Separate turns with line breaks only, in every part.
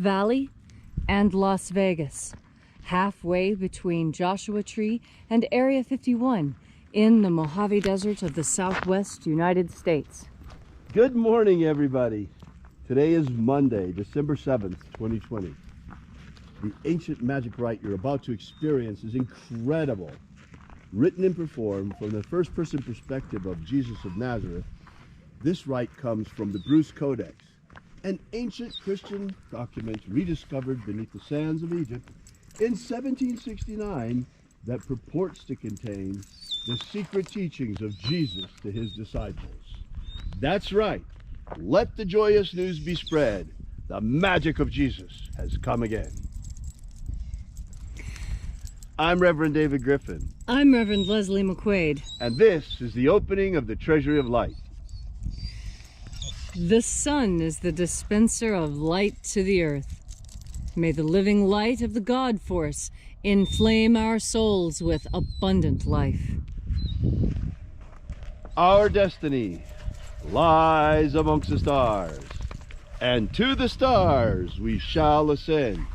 Valley and Las Vegas, halfway between Joshua Tree and Area 51 in the Mojave Desert of the Southwest United States.
Good morning, everybody. Today is Monday, December 7th, 2020. The ancient magic rite you're about to experience is incredible. Written and performed from the first-person perspective of Jesus of Nazareth, this rite comes from the Bruce Codex, an ancient Christian document rediscovered beneath the sands of Egypt in 1769 that purports to contain the secret teachings of Jesus to his disciples. That's right. Let the joyous news be spread. The magic of Jesus has come again. I'm Reverend David Griffin.
I'm Reverend Leslie McQuaid.
And this is the opening of the Treasury of Light.
The sun is the dispenser of light to the earth. May the living light of the God Force inflame our souls with abundant life.
Our destiny lies amongst the stars, and to the stars we shall ascend.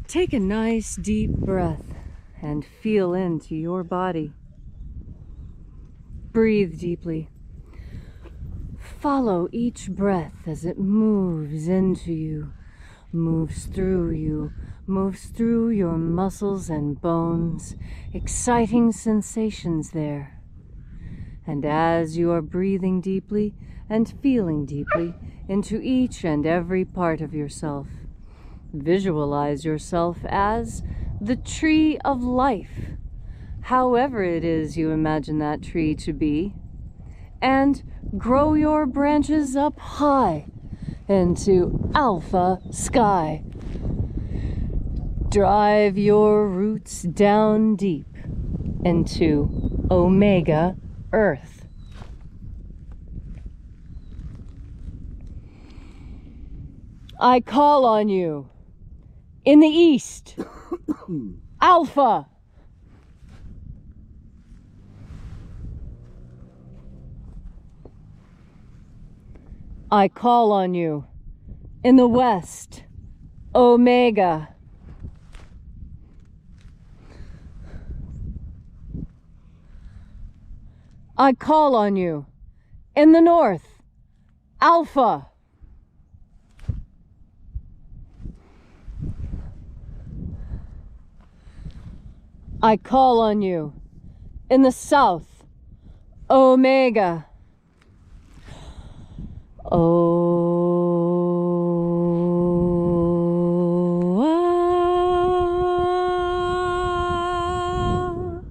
Take a nice deep breath and feel into your body. Breathe deeply. Follow each breath as it moves into you, moves through you, moves through your muscles and bones, exciting sensations there. And as you are breathing deeply and feeling deeply into each and every part of yourself, visualize yourself as the tree of life, however it is you imagine that tree to be, and grow your branches up high into alpha sky. Drive your roots down deep into omega earth. I call on you in the east, alpha. I call on you in the west, omega. I call on you in the north, alpha. I call on you in the south, omega.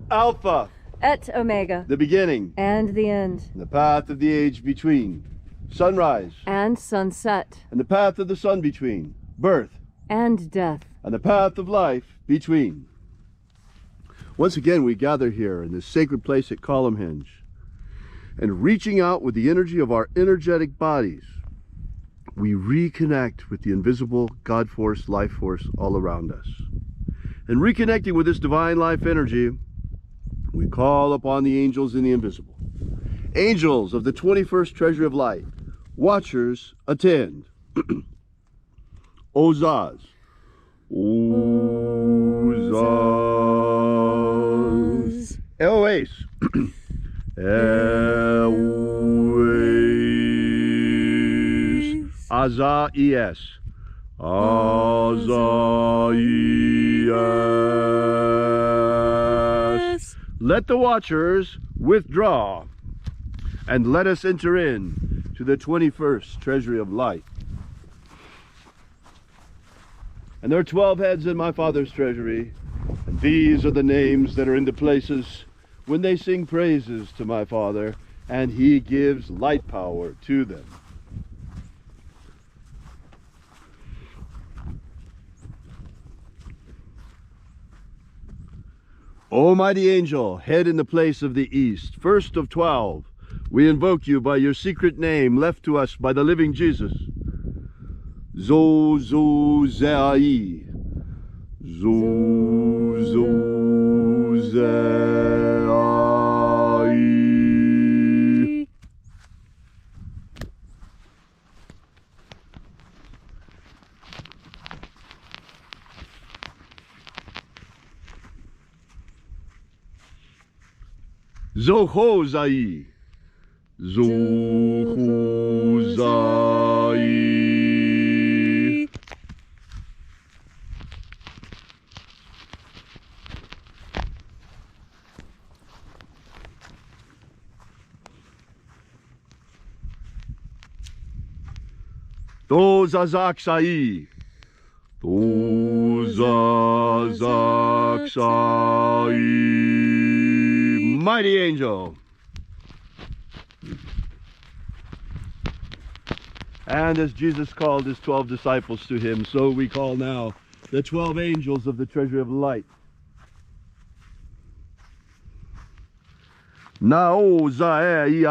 Alpha.
Et omega.
The beginning.
And the end.
The path of the age between. Sunrise.
And sunset.
And the path of the sun between. Birth.
And death.
And the path of life between. Once again, we gather here in this sacred place at Column Hinge, and reaching out with the energy of our energetic bodies, we reconnect with the invisible God Force, life force all around us. And reconnecting with this divine life energy, we call upon the angels in the invisible. Angels of the 21st Treasury of Light, watchers attend. Ozaz. Ozaz. Eloes. Eloes. Azaies. Azaies. Let the watchers withdraw, and let us enter in to the 21st Treasury of Light. And there are 12 heads in my Father's treasury, and these are the names that are in the places when they sing praises to my Father, and he gives light power to them. O mighty angel, head in the place of the east, first of 12, we invoke you by your secret name left to us by the living Jesus. Zozozai. Zozozai. Zohozai. Zohozai. Dozazaksai. Dozazaksai. Mighty angel. And as Jesus called his 12 disciples to him, so we call now the 12 angels of the treasury of light. Naozaei.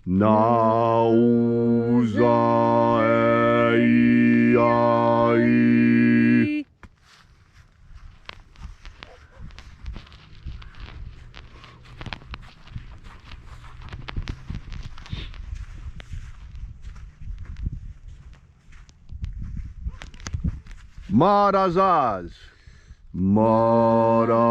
Naozaei. Marazaz. Marazaz.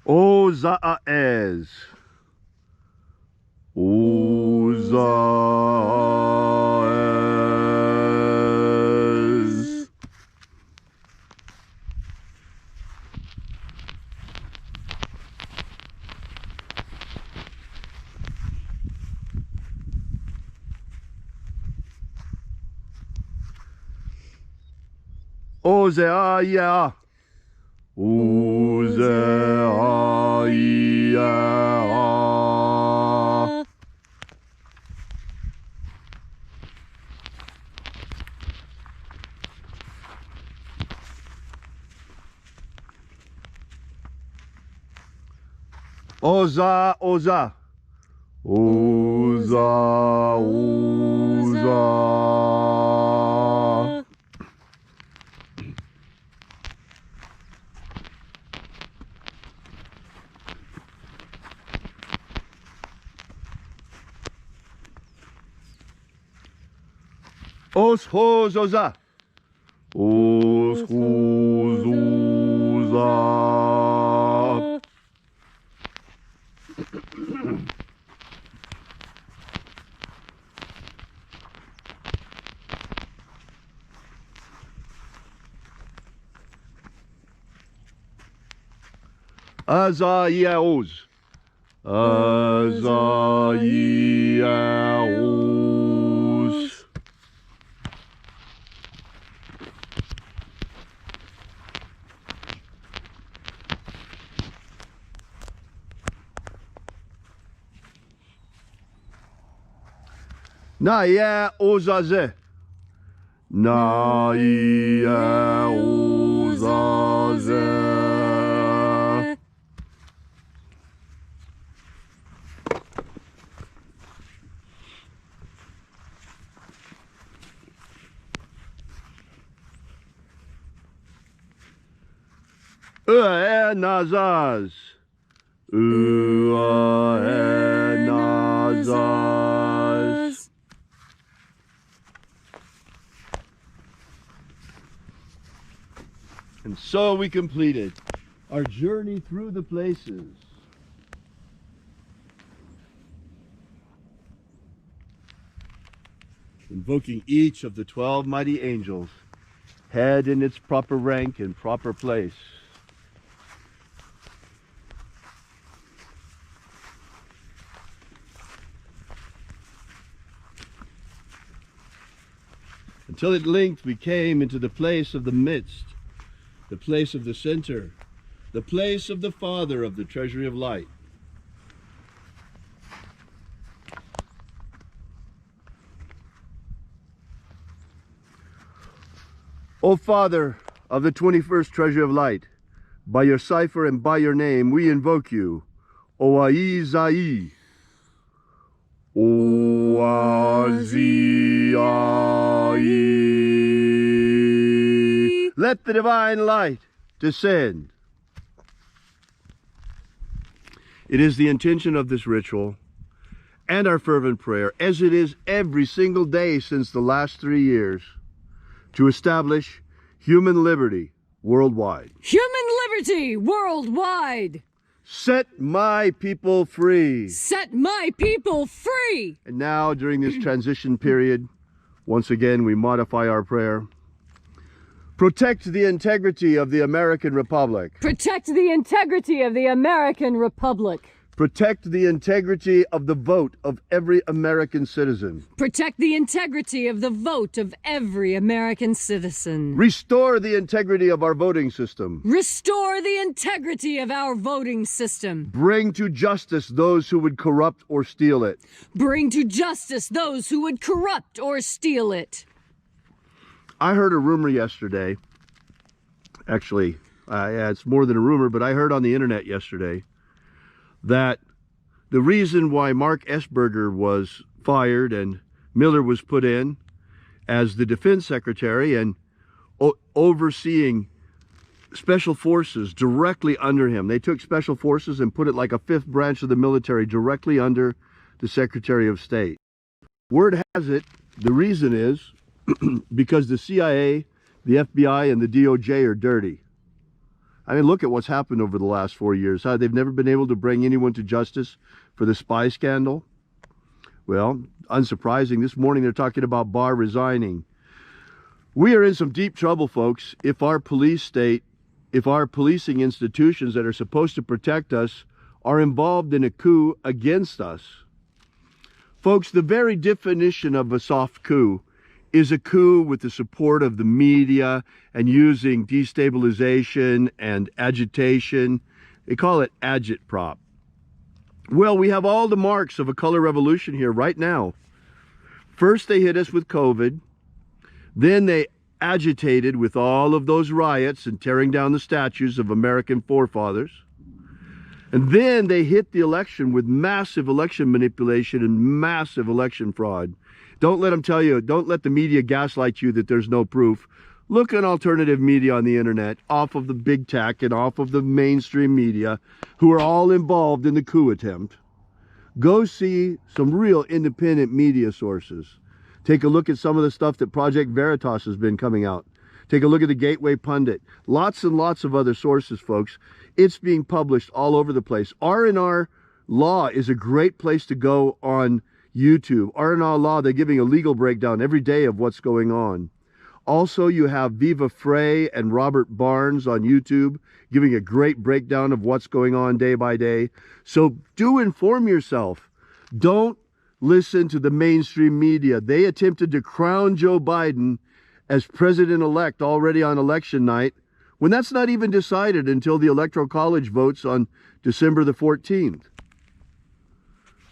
Ozaez. Ozaez. Ozeaya. Ozeaya. Oza, Oza. Oza, Oza. Os, hos, Oza. Os, hos, Oza. Azayaos. Azayaos. Naya Ozaze. Naya Ozaze. Nazaz. Nazaz. And so we completed our journey through the places. Invoking each of the 12 mighty angels, head in its proper rank and proper place. Until at length we came into the place of the midst, the place of the center, the place of the Father of the treasury of light. O Father of the 21st treasury of light, by your cipher and by your name we invoke you, Oaizai, Oazai. Let the divine light descend. It is the intention of this ritual and our fervent prayer, as it is every single day since the last 3 years, to establish human liberty worldwide.
Human liberty worldwide.
Set my people free.
Set my people free.
And now, during this transition period, once again, we modify our prayer. Protect the integrity of the American Republic.
Protect the integrity of the American Republic.
Protect the integrity of the vote of every American citizen.
Protect the integrity of the vote of every American citizen.
Restore the integrity of our voting system.
Restore the integrity of our voting system.
Bring to justice those who would corrupt or steal it.
Bring to justice those who would corrupt or steal it.
I heard a rumor yesterday. Actually, it's more than a rumor, but I heard on the internet yesterday that the reason why Mark Esberger was fired and Miller was put in as the defense secretary and overseeing special forces directly under him. They took special forces and put it like a fifth branch of the military directly under the Secretary of State. Word has it, the reason is because the CIA, the FBI, and the DOJ are dirty. I mean, look at what's happened over the last 4 years. How they've never been able to bring anyone to justice for the spy scandal. Well, unsurprising, this morning they're talking about Barr resigning. We are in some deep trouble, folks, if our police state, if our policing institutions that are supposed to protect us are involved in a coup against us. Folks, the very definition of a soft coup is a coup with the support of the media and using destabilization and agitation. They call it agitprop. Well, we have all the marks of a color revolution here right now. First, they hit us with COVID. Then they agitated with all of those riots and tearing down the statues of American forefathers. And then they hit the election with massive election manipulation and massive election fraud. Don't let them tell you, don't let the media gaslight you that there's no proof. Look at alternative media on the internet, off of the big tech and off of the mainstream media, who are all involved in the coup attempt. Go see some real independent media sources. Take a look at some of the stuff that Project Veritas has been coming out. Take a look at the Gateway Pundit. Lots and lots of other sources, folks. It's being published all over the place. R&R Law is a great place to go on YouTube. R&R Law, they're giving a legal breakdown every day of what's going on. Also, you have Viva Frey and Robert Barnes on YouTube giving a great breakdown of what's going on day by day. So do inform yourself. Don't listen to the mainstream media. They attempted to crown Joe Biden as president-elect already on election night, when that's not even decided until the Electoral College votes on December the 14th.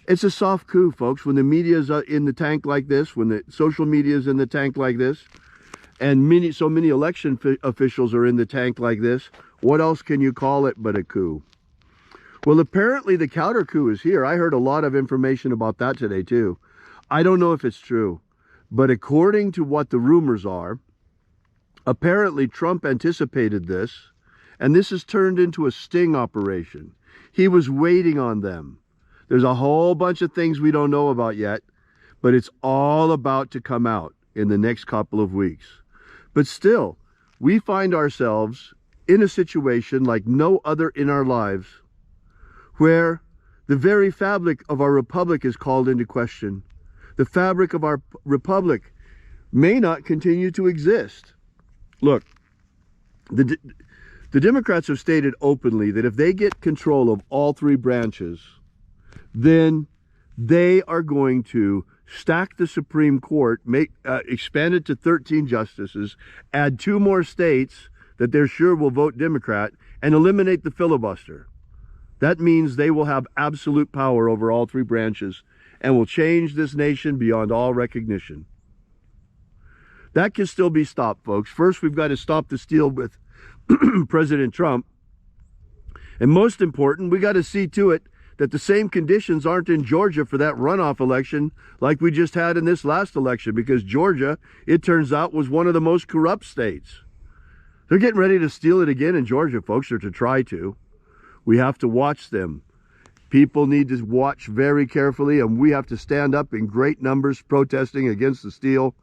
It's a soft coup, folks, when the media is in the tank like this, when the social media is in the tank like this, and so many election officials are in the tank like this. What else can you call it but a coup? Well, apparently the counter coup is here. I heard a lot of information about that today, too. I don't know if it's true, but according to what the rumors are, apparently Trump anticipated this, and this has turned into a sting operation. He was waiting on them. There's a whole bunch of things we don't know about yet, but it's all about to come out in the next couple of weeks. But still, we find ourselves in a situation like no other in our lives, where the very fabric of our republic is called into question. The fabric of our republic may not continue to exist. Look, the Democrats have stated openly that if they get control of all three branches, then they are going to stack the Supreme Court, expand it to 13 justices, add 2 more states that they're sure will vote Democrat, and eliminate the filibuster. That means they will have absolute power over all 3 branches and will change this nation beyond all recognition. That can still be stopped, folks. First, we've got to stop the steal with President Trump. And most important, we got to see to it that the same conditions aren't in Georgia for that runoff election like we just had in this last election, because Georgia, it turns out, was one of the most corrupt states. They're getting ready to steal it again in Georgia, folks, or to try to. We have to watch them. People need to watch very carefully, and we have to stand up in great numbers protesting against the steal.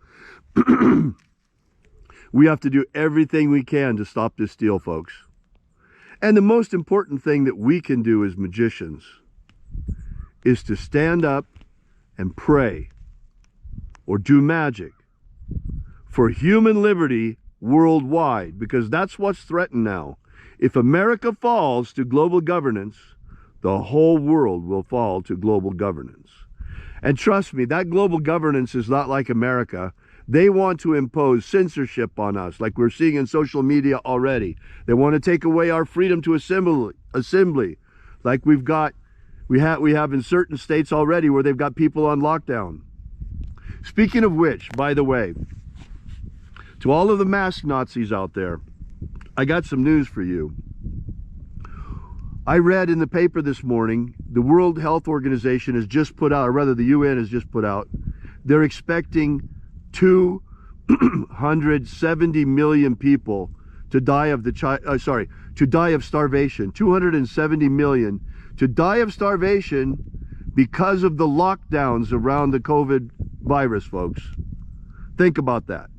We have to do everything we can to stop this steal, folks. And the most important thing that we can do as magicians is to stand up and pray or do magic for human liberty worldwide, because that's what's threatened now. If America falls to global governance, the whole world will fall to global governance. And trust me, that global governance is not like America. They want to impose censorship on us, like we're seeing in social media already. They want to take away our freedom to assembly, like we have in certain states already where they've got people on lockdown. Speaking of which, by the way, to all of the mask Nazis out there, I got some news for you. I read in the paper this morning, the World Health Organization has just put out, or rather the UN has just put out, they're expecting 270 million people to die of starvation. 270 million to die of starvation because of the lockdowns around the COVID virus, folks. Think about that.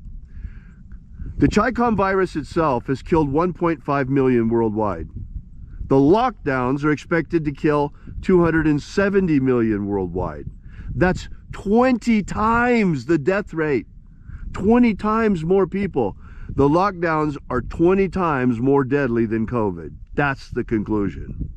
The Chicom virus itself has killed 1.5 million worldwide. The lockdowns are expected to kill 270 million worldwide. That's 20 times the death rate. 20 times more people. The lockdowns are 20 times more deadly than COVID. That's the conclusion.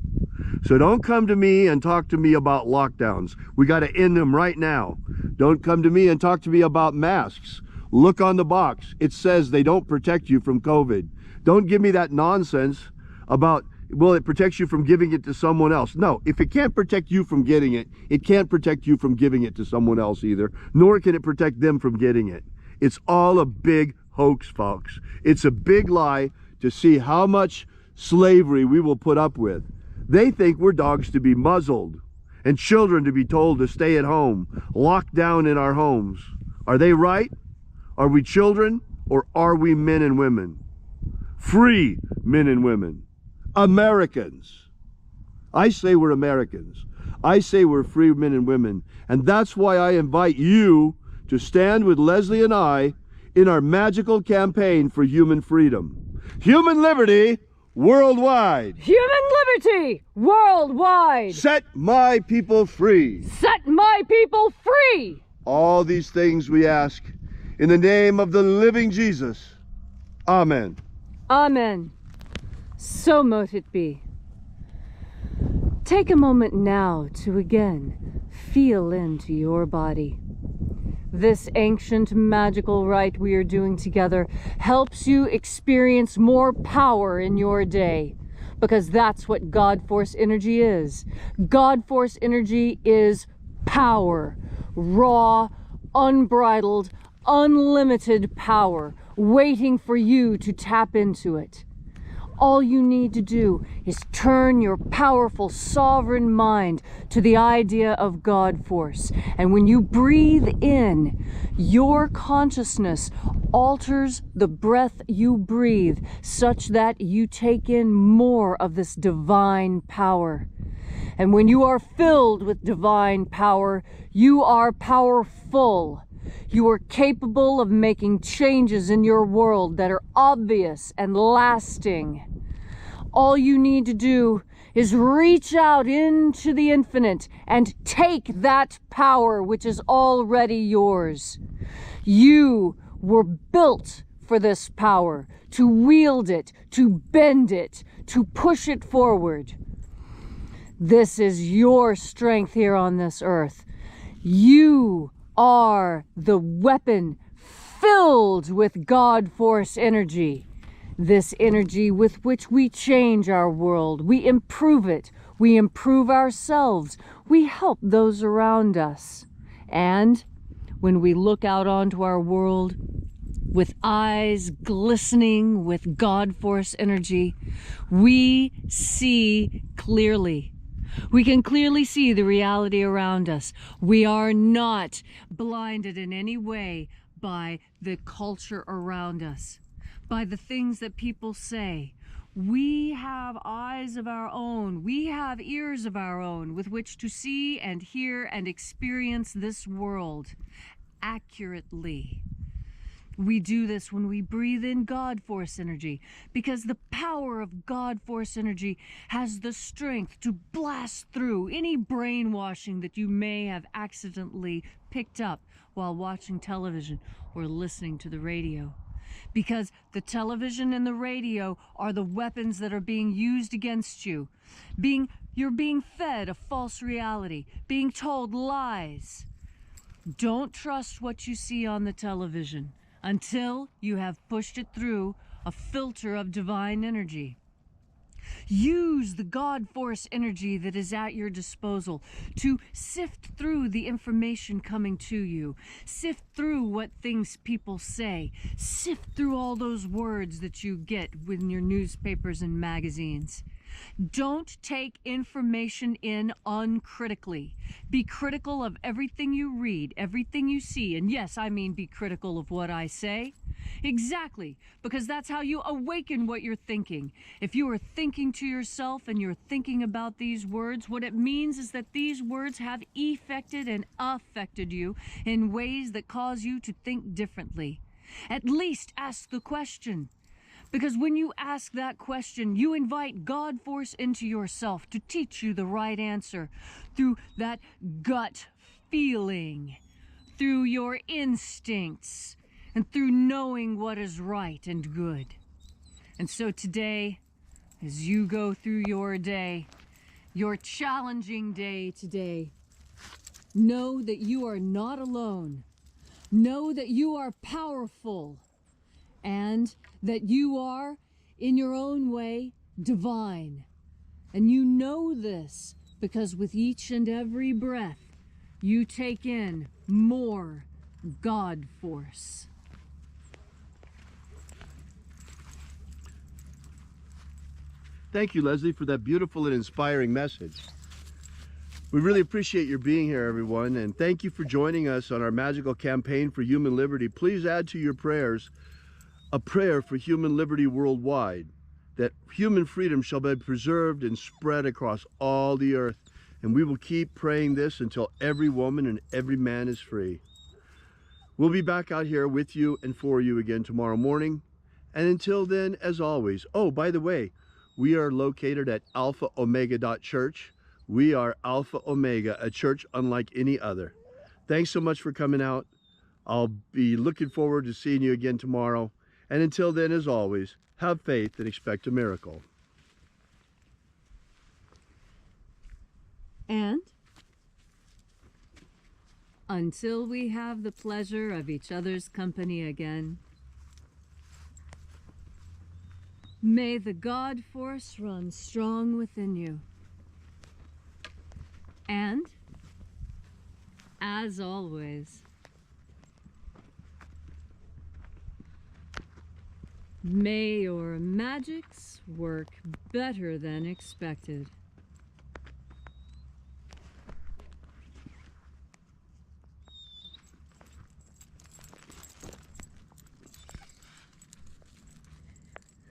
So don't come to me and talk to me about lockdowns. We got to end them right now. Don't come to me and talk to me about masks. Look on the box. It says they don't protect you from COVID. Don't give me that nonsense about, well, it protects you from giving it to someone else. No, if it can't protect you from getting it, it can't protect you from giving it to someone else either, nor can it protect them from getting it. It's all a big hoax, folks. It's a big lie to see how much slavery we will put up with. They think we're dogs to be muzzled and children to be told to stay at home, locked down in our homes. Are they right? Are we children, or are we men and women? Free men and women. Americans. I say we're Americans. I say we're free men and women. And that's why I invite you to stand with Leslie and I in our magical campaign for human freedom. Human liberty worldwide.
Human liberty worldwide.
Set my people free.
Set my people free.
All these things we ask in the name of the living Jesus. Amen.
Amen. So mote it be. Take a moment now to again feel into your body. This ancient magical rite we are doing together helps you experience more power in your day, because that's what God Force energy is. God Force energy is power, raw, unbridled, unlimited power, waiting for you to tap into it. All you need to do is turn your powerful sovereign mind to the idea of God Force. And when you breathe in, your consciousness alters the breath you breathe such that you take in more of this divine power. And when you are filled with divine power, you are powerful. You are capable of making changes in your world that are obvious and lasting. All you need to do is reach out into the infinite and take that power which is already yours. You were built for this power, to wield it, to bend it, to push it forward. This is your strength here on this earth. You are the weapon filled with God Force energy. This energy with which we change our world, we improve it, we improve ourselves, we help those around us. And when we look out onto our world with eyes glistening with God Force energy, we see clearly. We can clearly see the reality around us. We are not blinded in any way by the culture around us, by the things that people say. We have eyes of our own. We have ears of our own with which to see and hear and experience this world accurately. We do this when we breathe in God Force energy, because the power of God Force energy has the strength to blast through any brainwashing that you may have accidentally picked up while watching television or listening to the radio. Because the television and the radio are the weapons that are being used against you. You're being fed a false reality, being told lies. Don't trust what you see on the television until you have pushed it through a filter of divine energy. Use the God Force energy that is at your disposal to sift through the information coming to you. Sift through what things people say. Sift through all those words that you get in your newspapers and magazines. Don't take information in uncritically. Be critical of everything you read, everything you see. And yes, I mean be critical of what I say. Exactly, because that's how you awaken what you're thinking. If you are thinking to yourself and you're thinking about these words, what it means is that these words have affected and affected you in ways that cause you to think differently. At least ask the question. Because when you ask that question, you invite God Force into yourself to teach you the right answer through that gut feeling, through your instincts, and through knowing what is right and good. And so today, as you go through your day, your challenging day today, know that you are not alone. Know that you are powerful. And that you are, in your own way, divine. And you know this because with each and every breath, you take in more God Force.
Thank you, Leslie, for that beautiful and inspiring message. We really appreciate your being here, everyone, and thank you for joining us on our magical campaign for human liberty. Please add to your prayers a prayer for human liberty worldwide, that human freedom shall be preserved and spread across all the earth. And we will keep praying this until every woman and every man is free. We'll be back out here with you and for you again tomorrow morning. And until then, as always, oh, by the way, we are located at alphaomega.church. We are Alpha Omega, a church unlike any other. Thanks so much for coming out. I'll be looking forward to seeing you again tomorrow. And until then, as always, have faith and expect a miracle.
And until we have the pleasure of each other's company again, may the God Force run strong within you. And, as always, may your magics work better than expected.